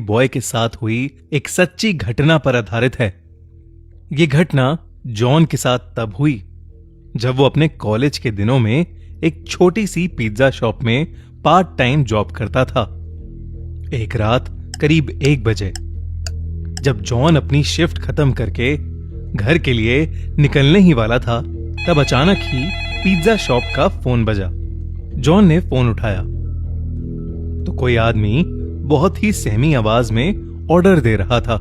Boy के साथ हुई एक सच्ची घटना पर आधारित है। यह घटना जॉन के साथ तब हुई जब वो अपने कॉलेज के दिनों में एक छोटी सी पिज्जा शॉप में पार्ट टाइम जॉब करता था। एक रात करीब 1 बजे जब जॉन अपनी शिफ्ट खत्म करके घर के लिए निकलने ही वाला था, तब अचानक ही पिज्जा शॉप का फोन बजा। जॉन ने फोन उठाया तो कोई आदमी बहुत ही सहमी आवाज में ऑर्डर दे रहा था।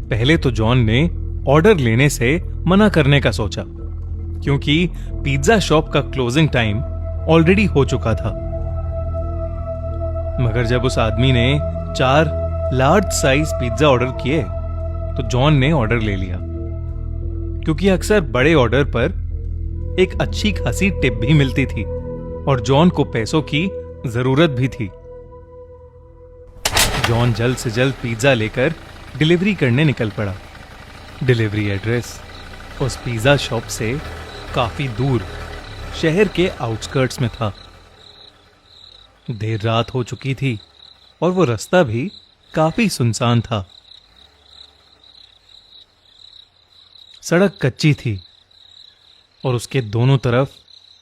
पहले तो जॉन ने ऑर्डर लेने से मना करने का सोचा, क्योंकि पिज्जा शॉप का क्लोजिंग टाइम ऑलरेडी हो चुका था। मगर जब उस आदमी ने 4 लार्ज साइज पिज्जा ऑर्डर किए तो जॉन ने ऑर्डर ले लिया, क्योंकि अक्सर बड़े ऑर्डर पर एक अच्छी खासी टिप भी मिलती थी और जॉन को पैसों की जरूरत भी थी। जॉन जल्द से जल्द पिज्जा लेकर डिलीवरी करने निकल पड़ा। डिलीवरी एड्रेस उस पिज्जा शॉप से काफी दूर शहर के आउटस्कर्ट्स में था। देर रात हो चुकी थी और वो रास्ता भी काफी सुनसान था। सड़क कच्ची थी और उसके दोनों तरफ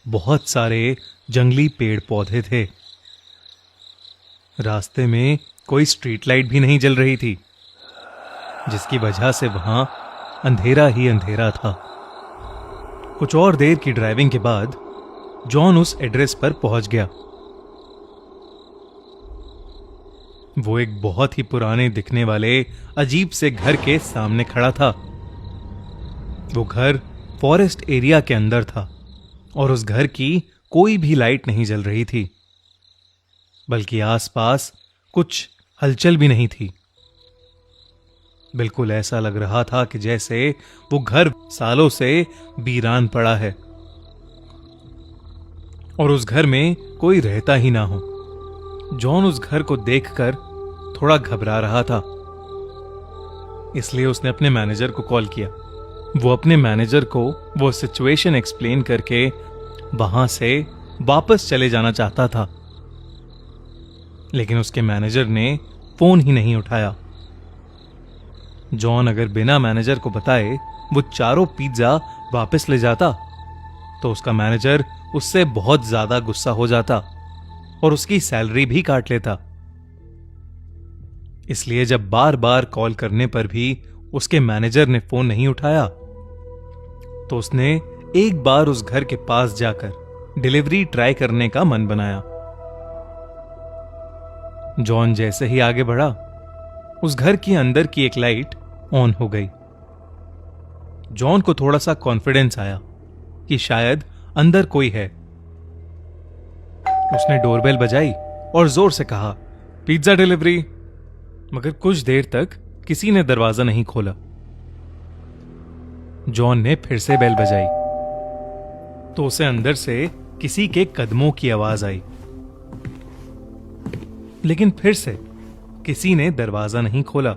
बहुत सारे जंगली पेड़ पौधे थे। रास्ते में कोई स्ट्रीट लाइट भी नहीं जल रही थी, जिसकी वजह से वहां अंधेरा ही अंधेरा था। कुछ और देर की ड्राइविंग के बाद जॉन उस एड्रेस पर पहुंच गया। वो एक बहुत ही पुराने दिखने वाले अजीब से घर के सामने खड़ा था। वो घर फॉरेस्ट एरिया के अंदर था और उस घर की कोई भी लाइट नहीं जल रही थी, बल्कि आसपास कुछ हलचल भी नहीं थी। बिल्कुल ऐसा लग रहा था कि जैसे वो घर सालों से वीरान पड़ा है और उस घर में कोई रहता ही ना हो। जॉन उस घर को देखकर थोड़ा घबरा रहा था, इसलिए उसने अपने मैनेजर को कॉल किया। वो अपने मैनेजर को वो सिचुएशन एक्सप्लेन करके वहां से वापस चले जाना चाहता था, लेकिन उसके मैनेजर ने फोन ही नहीं उठाया। जॉन अगर बिना मैनेजर को बताए वो चारों पिज्जा वापस ले जाता तो उसका मैनेजर उससे बहुत ज्यादा गुस्सा हो जाता और उसकी सैलरी भी काट लेता। इसलिए जब बार बार कॉल करने पर भी उसके मैनेजर ने फोन नहीं उठाया तो उसने एक बार उस घर के पास जाकर डिलीवरी ट्राई करने का मन बनाया। जॉन जैसे ही आगे बढ़ा, उस घर के अंदर की एक लाइट ऑन हो गई। जॉन को थोड़ा सा कॉन्फिडेंस आया कि शायद अंदर कोई है। उसने डोरबेल बजाई और जोर से कहा, पिज्जा डिलीवरी। मगर कुछ देर तक किसी ने दरवाजा नहीं खोला। जॉन ने फिर से बेल बजाई तो उसे अंदर से किसी के कदमों की आवाज आई, लेकिन फिर से किसी ने दरवाजा नहीं खोला।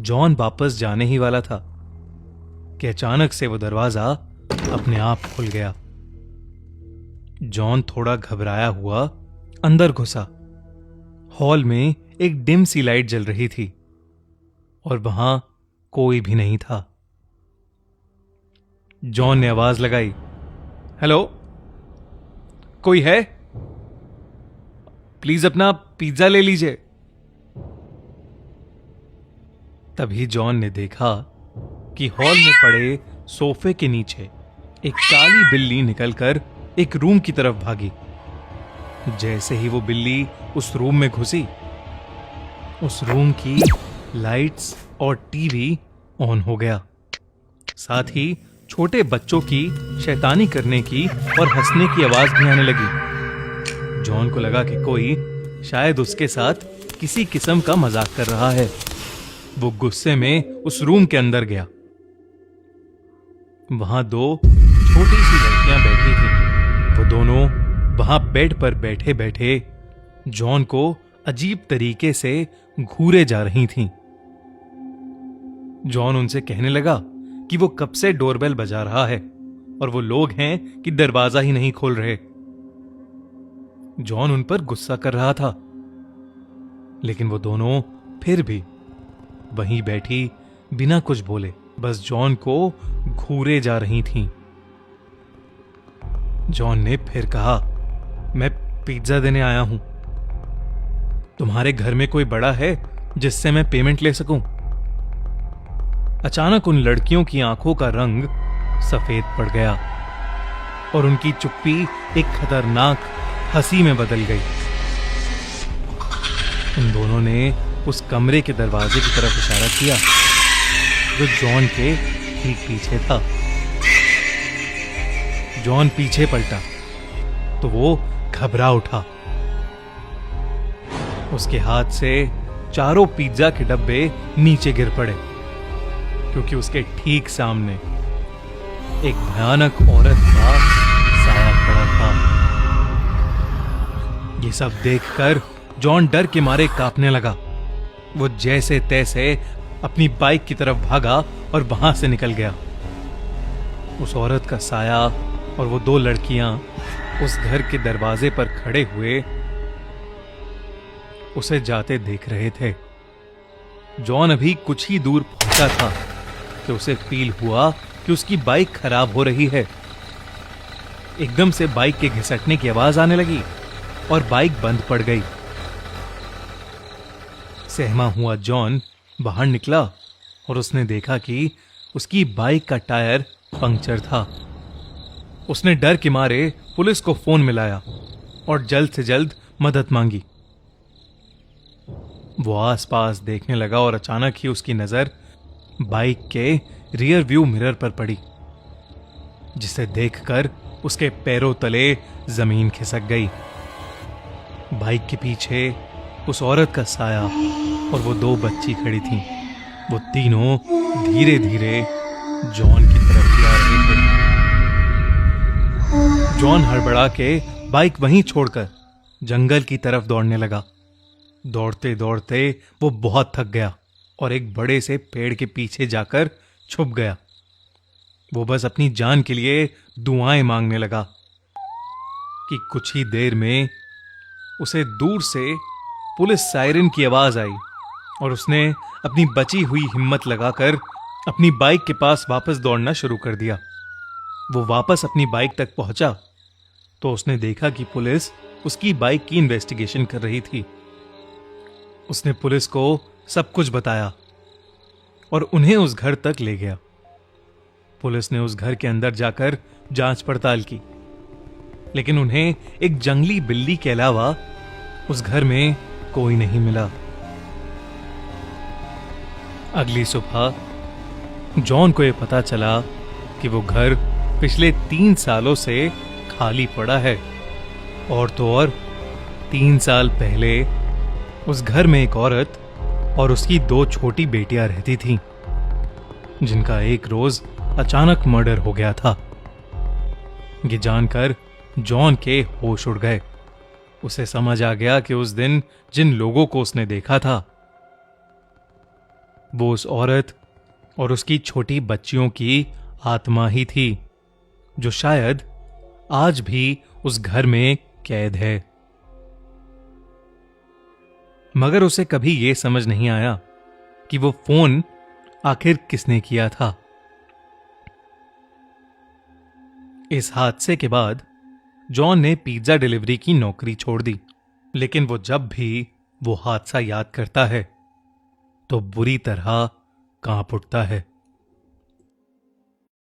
जॉन वापस जाने ही वाला था कि अचानक से वो दरवाजा अपने आप खुल गया। जॉन थोड़ा घबराया हुआ अंदर घुसा। हॉल में एक डिम सी लाइट जल रही थी और वहां कोई भी नहीं था। जॉन ने आवाज लगाई, हेलो, कोई है? प्लीज अपना पिज्जा ले लीजिए। तभी जॉन ने देखा कि हॉल में पड़े सोफे के नीचे एक काली बिल्ली निकलकर एक रूम की तरफ भागी। जैसे ही वो बिल्ली उस रूम में घुसी, उस रूम की लाइट्स और टीवी ऑन हो गया। साथ ही छोटे बच्चों की शैतानी करने की और हंसने की आवाज भी आने लगी। जॉन को लगा कि कोई शायद उसके साथ किसी किस्म का मजाक कर रहा है। वो गुस्से में उस रूम के अंदर गया। वहां 2 छोटी सी लड़कियां बैठी थीं। वो दोनों वहां बेड पर बैठे बैठे जॉन को अजीब तरीके से घूरे जा रही थीं। जॉन उनसे कहने लगा कि वो कब से डोरबेल बजा रहा है और वो लोग हैं कि दरवाजा ही नहीं खोल रहे। जॉन उन पर गुस्सा कर रहा था लेकिन वो दोनों फिर भी वहीं बैठी बिना कुछ बोले बस जॉन को घूरे जा रही थीं। जॉन ने फिर कहा, मैं पिज्जा देने आया हूं। तुम्हारे घर में कोई बड़ा है जिससे मैं पेमेंट ले सकूं? अचानक उन लड़कियों की आंखों का रंग सफेद पड़ गया और उनकी चुप्पी एक खतरनाक हंसी में बदल गई। उन दोनों ने उस कमरे के दरवाजे की तरफ इशारा किया जो जॉन के ठीक पीछे था। जॉन पीछे पलटा तो वो घबरा उठा। उसके हाथ से चारों पिज्जा के डब्बे नीचे गिर पड़े क्योंकि उसके ठीक सामने एक भयानक औरत का साया खड़ा था। ये सब देखकर जॉन डर के मारे कांपने लगा। वो जैसे तैसे अपनी बाइक की तरफ भागा और वहां से निकल गया। उस औरत का साया और वो दो लड़कियां उस घर के दरवाजे पर खड़े हुए उसे जाते देख रहे थे। जॉन अभी कुछ ही दूर पहुंचा था कि उसे फील हुआ कि उसकी बाइक खराब हो रही है। एकदम से बाइक के घिसटने की आवाज आने लगी और बाइक बंद पड़ गई। सहमा हुआ जॉन बाहर निकला और उसने देखा कि उसकी बाइक का टायर पंक्चर था। उसने डर के मारे पुलिस को फोन मिलाया और जल्द से जल्द मदद मांगी। वो आसपास देखने लगा और अचानक ही उसकी नजर बाइक के रियर व्यू मिरर पर पड़ी, जिसे देखकर उसके पैरों तले जमीन खिसक गई। बाइक के पीछे उस औरत का साया और वो दो बच्ची खड़ी थीं। वो तीनों धीरे धीरे जॉन की तरफ जा रहे थे। जॉन हड़बड़ा के बाइक वहीं छोड़कर जंगल की तरफ दौड़ने लगा। दौड़ते दौड़ते वो बहुत थक गया और एक बड़े से पेड़ के पीछे जाकर छुप गया। वो बस अपनी जान के लिए दुआएं मांगने लगा कि कुछ ही देर में उसे दूर से पुलिस सायरन की आवाज आई और उसने अपनी बची हुई हिम्मत लगाकर अपनी बाइक के पास वापस दौड़ना शुरू कर दिया। वो वापस अपनी बाइक तक पहुंचा तो उसने देखा कि पुलिस उसकी बाइक की इन्वेस्टिगेशन कर रही थी। उसने पुलिस को सब कुछ बताया और उन्हें उस घर तक ले गया। पुलिस ने उस घर के अंदर जाकर जांच पड़ताल की, लेकिन उन्हें एक जंगली बिल्ली के अलावा उस घर में कोई नहीं मिला। अगली सुबह जॉन को यह पता चला कि वो घर पिछले 3 सालों से खाली पड़ा है और तो और 3 साल पहले उस घर में एक औरत और उसकी 2 छोटी बेटियां रहती थीं, जिनका एक रोज अचानक मर्डर हो गया था। ये जानकर जॉन के होश उड़ गए। उसे समझ आ गया कि उस दिन जिन लोगों को उसने देखा था वो उस औरत और उसकी छोटी बच्चियों की आत्मा ही थी, जो शायद आज भी उस घर में कैद है। मगर उसे कभी यह समझ नहीं आया कि वो फोन आखिर किसने किया था। इस हादसे के बाद जॉन ने पिज्जा डिलीवरी की नौकरी छोड़ दी, लेकिन वो जब भी वो हादसा याद करता है तो बुरी तरह कांप उठता है।